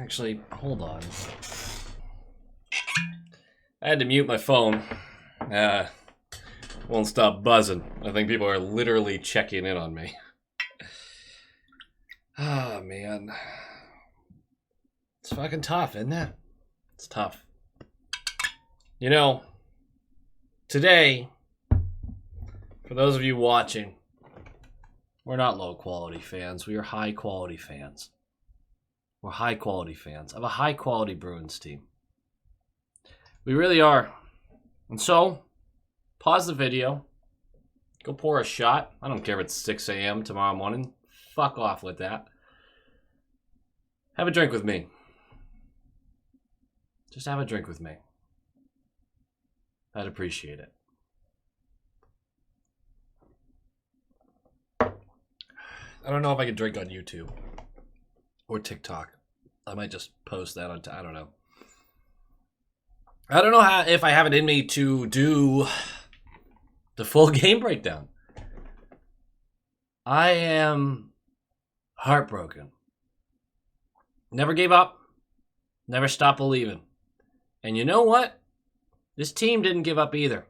Actually, hold on. I had to mute my phone. Won't stop buzzing. I think people are literally checking in on me. Oh, man. It's fucking tough, isn't it? It's tough. You know, today, for those of you watching, we're not low-quality fans. We are high-quality fans. We're high-quality fans of a high-quality Bruins team. We really are. And so, pause the video. Go pour a shot. I don't care if it's 6 a.m. tomorrow morning. Fuck off with that. Have a drink with me. Just have a drink with me. I'd appreciate it. I don't know if I can drink on YouTube or TikTok. I might just post that on. I don't know. I don't know if I have it in me to do the full game breakdown. I am heartbroken. Never gave up. Never stopped believing. And you know what? This team didn't give up either.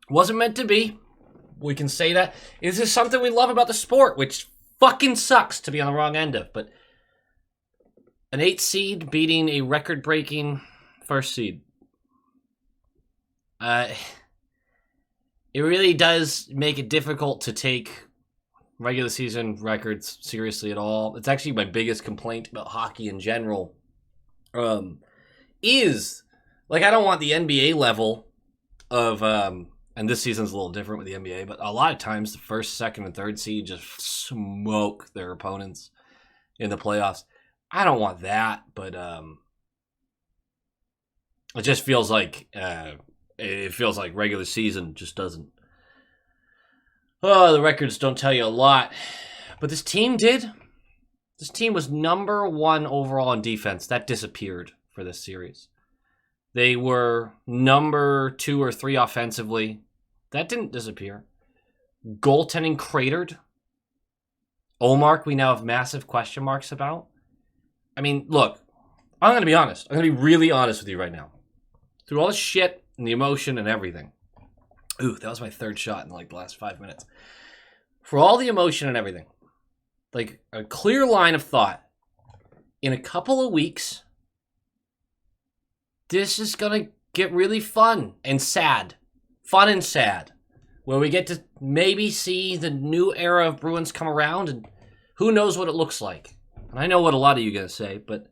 Wasn't meant to be. We can say that. This is something we love about the sport, which fucking sucks to be on the wrong end of. But an 8 seed beating a record-breaking first seed. It really does make it difficult to take regular season records seriously at all. It's actually my biggest complaint about hockey in general. Is, like, I don't want the NBA level of... and this season's a little different with the NBA, but a lot of times the first, second, and third seed just smoke their opponents in the playoffs. I don't want that, but it just feels like regular season just doesn't. Oh, the records don't tell you a lot, but this team did. This team was number 1 overall in defense. That disappeared for this series. They were number 2 or 3 offensively. That didn't disappear. Goaltending cratered. Ullmark, we now have massive question marks about. I mean, look, I'm going to be honest. I'm going to be really honest with you right now. Through all the shit and the emotion and everything. Ooh, that was my 3rd shot in like the last 5 minutes. For all the emotion and everything, like a clear line of thought, in a couple of weeks, this is going to get really fun and sad. Fun and sad. Where we get to maybe see the new era of Bruins come around, and who knows what it looks like. And I know what a lot of you are going to say, but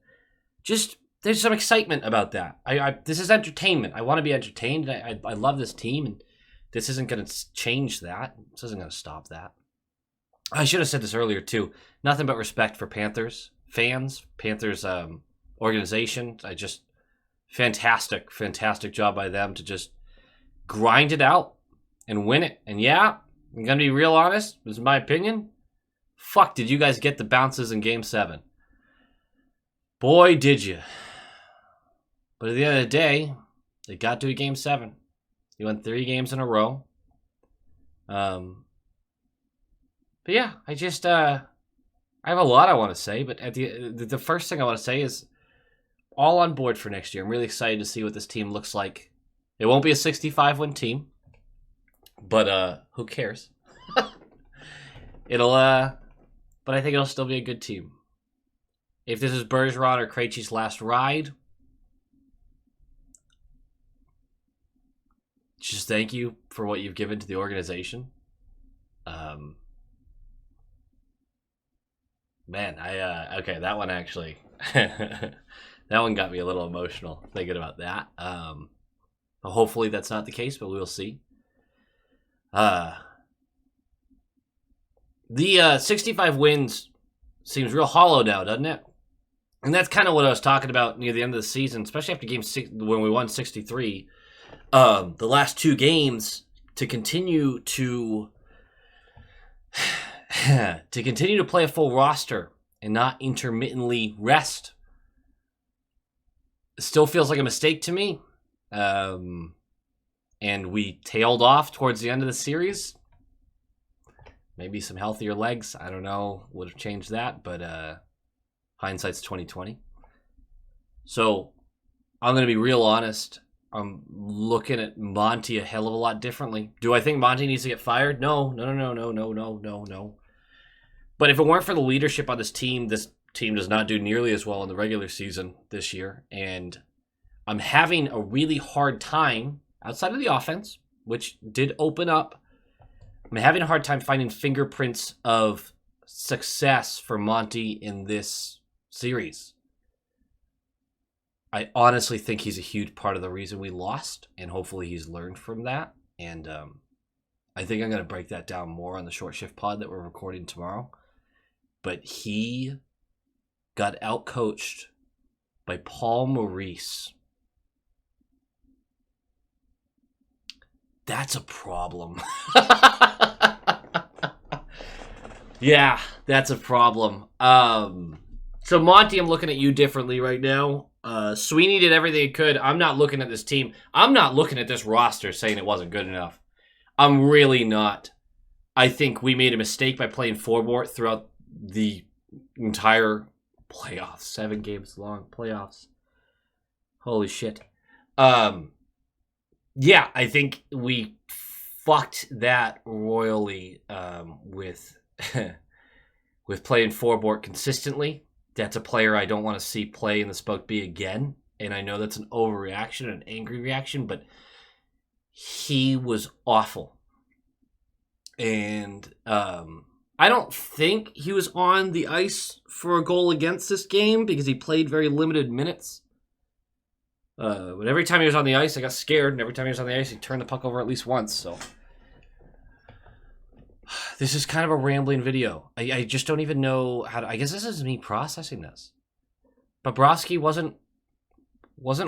just there's some excitement about that. This is entertainment. I want to be entertained. I love this team, and this isn't going to change that. This isn't going to stop that. I should have said this earlier, too. Nothing but respect for Panthers fans, Panthers organization. Fantastic job by them to just grind it out and win it. And yeah, I'm going to be real honest. This is my opinion. Fuck, did you guys get the bounces in Game 7? Boy, did you. But at the end of the day, they got to a Game 7. They won 3 games in a row. But yeah, I have a lot I want to say, but at the first thing I want to say is all on board for next year. I'm really excited to see what this team looks like. It won't be a 65-win team, but who cares? But I think it'll still be a good team. If this is Bergeron or Krejci's last ride, just thank you for what you've given to the organization. Man, okay, that one actually, that one got me a little emotional thinking about that. Hopefully that's not the case, but we'll see. The 65 wins seems real hollow now, doesn't it? And that's kind of what I was talking about near the end of the season, especially after Game 6 when we won 63. The last 2 games to continue to play a full roster and not intermittently rest still feels like a mistake to me. And we tailed off towards the end of the series. Maybe some healthier legs, I don't know, would have changed that. But Hindsight's 2020. So I'm going to be real honest. I'm looking at Monty a hell of a lot differently. Do I think Monty needs to get fired? No. But if it weren't for the leadership on this team does not do nearly as well in the regular season this year. And I'm having a really hard time, outside of the offense, which did open up, I'm having a hard time finding fingerprints of success for Monty in this series. I honestly think he's a huge part of the reason we lost, and hopefully he's learned from that. And I think I'm going to break that down more on the short shift pod that we're recording tomorrow. But he got outcoached by Paul Maurice. That's a problem. Yeah, that's a problem. So Monty, I'm looking at you differently right now. Sweeney did everything he could. I'm not looking at this team. I'm not looking at this roster saying it wasn't good enough. I'm really not. I think we made a mistake by playing forward throughout the entire playoffs. 7 games long playoffs. Holy shit. Yeah, I think we fucked that royally with with playing forward consistently. That's a player I don't want to see play in the Spoke B again. And I know that's an overreaction, an angry reaction, but he was awful. And I don't think he was on the ice for a goal against this game because he played very limited minutes. But every time he was on the ice, I got scared. And every time he was on the ice, he turned the puck over at least once. So this is kind of a rambling video. I just don't even know how to... I guess this is me processing this. Bobrovsky wasn't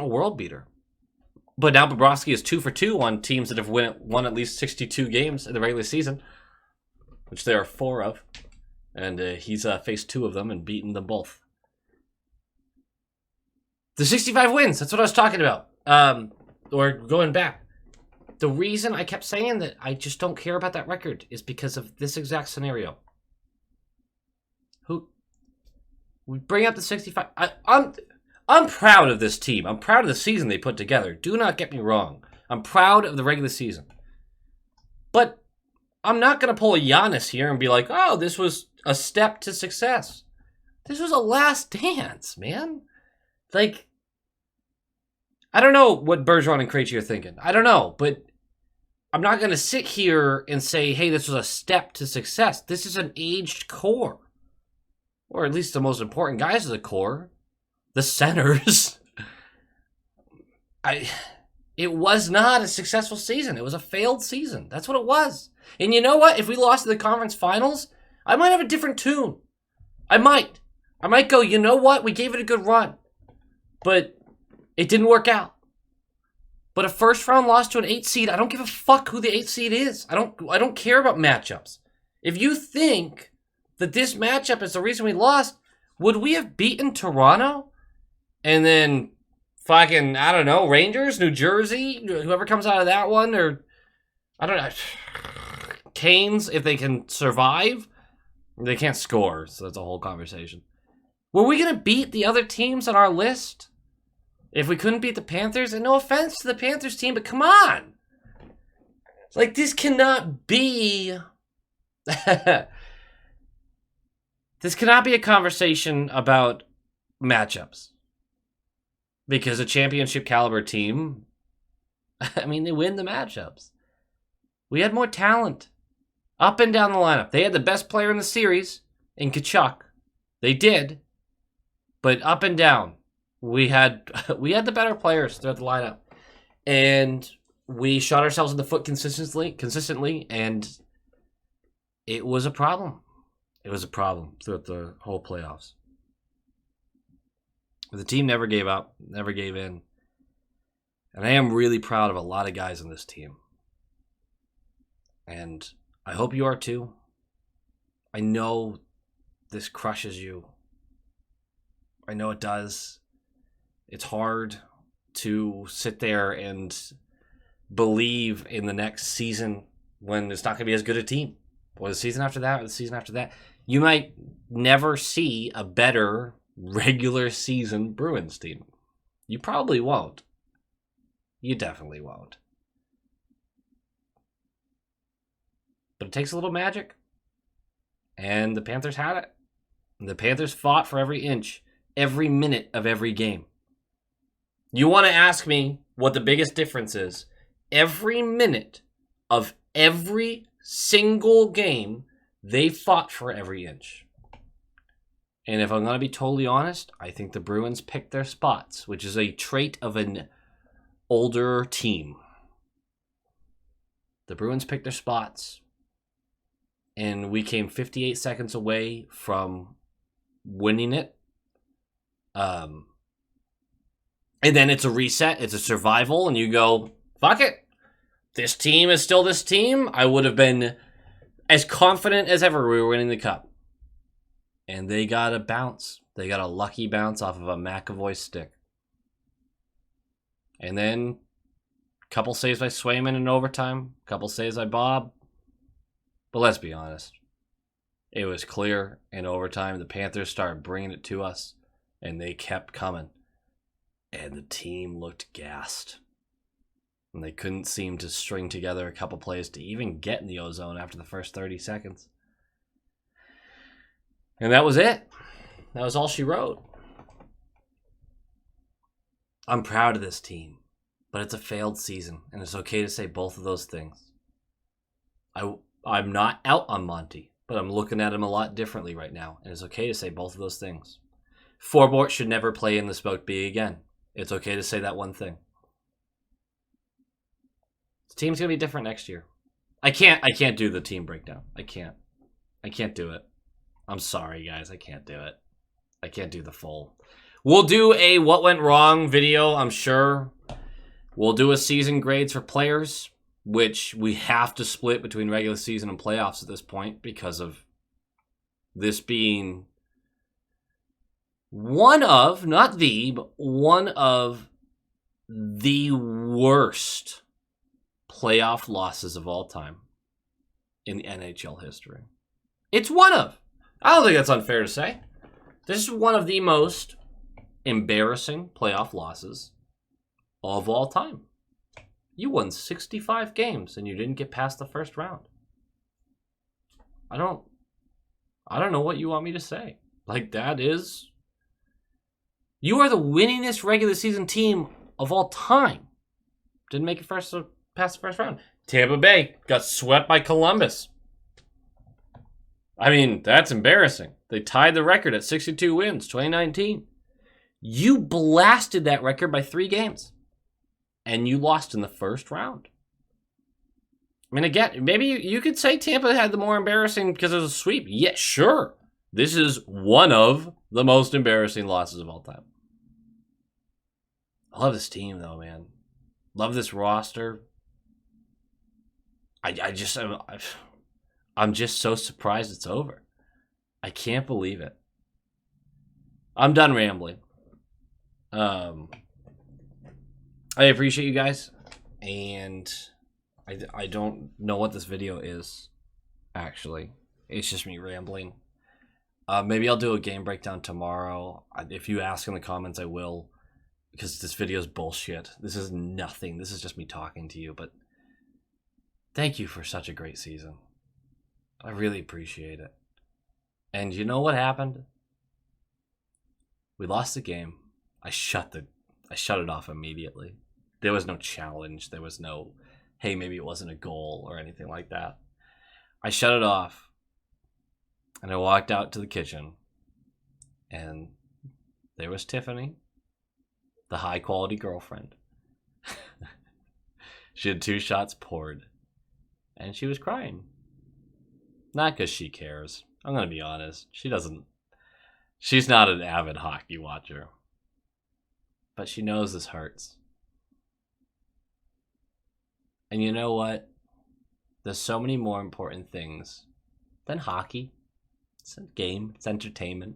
a world beater. But now Bobrovsky is 2 for 2 on teams that have won at least 62 games in the regular season, which there are 4 of. And he's faced 2 of them and beaten them both. The 65 wins, that's what I was talking about. Or going back. The reason I kept saying that I just don't care about that record is because of this exact scenario. We bring up the 65. I'm proud of this team. I'm proud of the season they put together. Do not get me wrong. I'm proud of the regular season. But I'm not going to pull a Giannis here and be like, oh, this was a step to success. This was a last dance, man. Like, I don't know what Bergeron and Krejci are thinking. I don't know, but I'm not going to sit here and say, hey, this was a step to success. This is an aged core. Or at least the most important guys of the core. The centers. It was not a successful season. It was a failed season. That's what it was. And you know what? If we lost to the conference finals, I might have a different tune. I might go, you know what? We gave it a good run. But it didn't work out. But a first round loss to an 8 seed, I don't give a fuck who the 8 seed is. I don't care about matchups. If you think that this matchup is the reason we lost, would we have beaten Toronto? And then fucking, I don't know, Rangers, New Jersey, whoever comes out of that one, or I don't know, Canes, if they can survive. They can't score, so that's a whole conversation. Were we going to beat the other teams on our list if we couldn't beat the Panthers? And no offense to the Panthers team, but come on. Like, this cannot be... This cannot be a conversation about matchups. Because a championship caliber team, I mean, they win the matchups. We had more talent up and down the lineup. They had the best player in the series in Tkachuk. They did. But up and down, we had the better players throughout the lineup. And we shot ourselves in the foot consistently, and it was a problem. It was a problem throughout the whole playoffs. The team never gave up, never gave in. And I am really proud of a lot of guys on this team. And I hope you are too. I know this crushes you. I know it does. It's hard to sit there and believe in the next season when it's not going to be as good a team. Or the season after that, or the season after that. You might never see a better regular season Bruins team. You probably won't. You definitely won't. But it takes a little magic. And the Panthers had it. The Panthers fought for every inch, every minute of every game. You want to ask me what the biggest difference is? Every minute of every single game, they fought for every inch. And if I'm going to be totally honest, I think the Bruins picked their spots, which is a trait of an older team. The Bruins picked their spots. And we came 58 seconds away from winning it. And then it's a reset. It's a survival. And you go, fuck it. This team is still this team. I would have been as confident as ever we were winning the cup. And they got a bounce. They got a lucky bounce off of a McAvoy stick. And then a couple saves by Swayman in overtime. A couple saves by Bob. But let's be honest. It was clear in overtime. The Panthers started bringing it to us. And they kept coming. And the team looked gassed. And they couldn't seem to string together a couple plays to even get in the ozone after the first 30 seconds. And that was it. That was all she wrote. I'm proud of this team. But it's a failed season. And it's okay to say both of those things. I'm not out on Monty, but I'm looking at him a lot differently right now. And it's okay to say both of those things. Forbort should never play in the Spoke B again. It's okay to say that one thing. The team's going to be different next year. I can't do the team breakdown. I can't do it. I'm sorry, guys. I can't do it. I can't do the full. We'll do a what went wrong video, I'm sure. We'll do a season grades for players, which we have to split between regular season and playoffs at this point because of this being one of, not the, but one of the worst playoff losses of all time in the NHL history. It's one of. I don't think that's unfair to say. This is one of the most embarrassing playoff losses of all time. You won 65 games and you didn't get past the first round. I don't know what you want me to say. Like, that is... You are the winningest regular season team of all time. Didn't make it past the first round. Tampa Bay got swept by Columbus. I mean, that's embarrassing. They tied the record at 62 wins, 2019. You blasted that record by 3 games. And you lost in the first round. I mean, again, maybe you could say Tampa had the more embarrassing because it was a sweep. Yeah, sure. This is one of the most embarrassing losses of all time. I love this team, though, man. Love this roster. I'm just so surprised it's over. I can't believe it. I'm done rambling. I appreciate you guys, and I don't know what this video is, actually. It's just me rambling. Maybe I'll do a game breakdown tomorrow. If you ask in the comments, I will, because this video is bullshit. This is nothing. This is just me talking to you, but thank you for such a great season. I really appreciate it. And you know what happened? We lost the game. I shut it off immediately. There was no challenge. There was no, hey, maybe it wasn't a goal or anything like that. I shut it off. And I walked out to the kitchen. And there was Tiffany, the high-quality girlfriend. She had 2 shots poured. And she was crying. Not because she cares. I'm going to be honest. She's not an avid hockey watcher. But she knows this hurts. And you know what? There's so many more important things than hockey. It's a game. It's entertainment.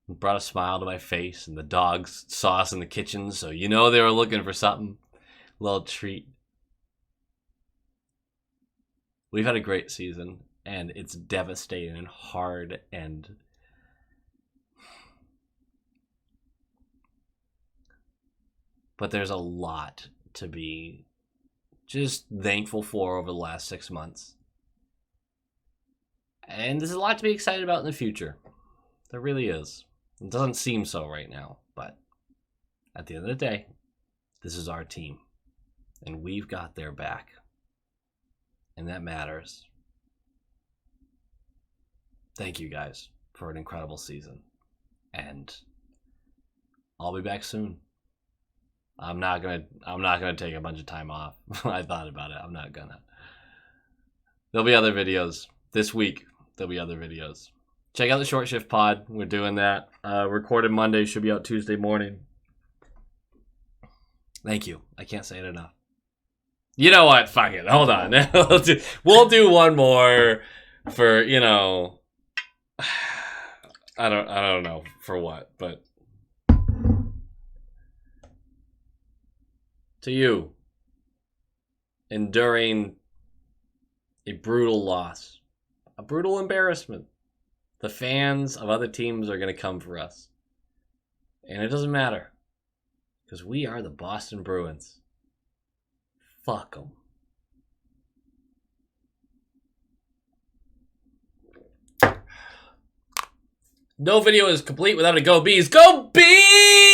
It brought a smile to my face, and the dogs saw us in the kitchen, so you know they were looking for something. A little treat. We've had a great season, and it's devastating and hard, and But there's a lot to be just thankful for over the last 6 months. And there's a lot to be excited about in the future. There really is. It doesn't seem so right now, but at the end of the day, this is our team. And we've got their back. And that matters. Thank you guys for an incredible season. And I'll be back soon. I'm not gonna take a bunch of time off. I thought about it. I'm not gonna. There'll be other videos this week. There'll be other videos. Check out the Short Shift Pod. We're doing that. Recorded Monday, should be out Tuesday morning. Thank you. I can't say it enough. You know what? Fuck it. Hold on. We'll do one more for, you know, I don't know for what, but to you, enduring a brutal loss, a brutal embarrassment, the fans of other teams are going to come for us. And it doesn't matter, because we are the Boston Bruins. Fuck them. No video is complete without a Go Bees. Go Bees!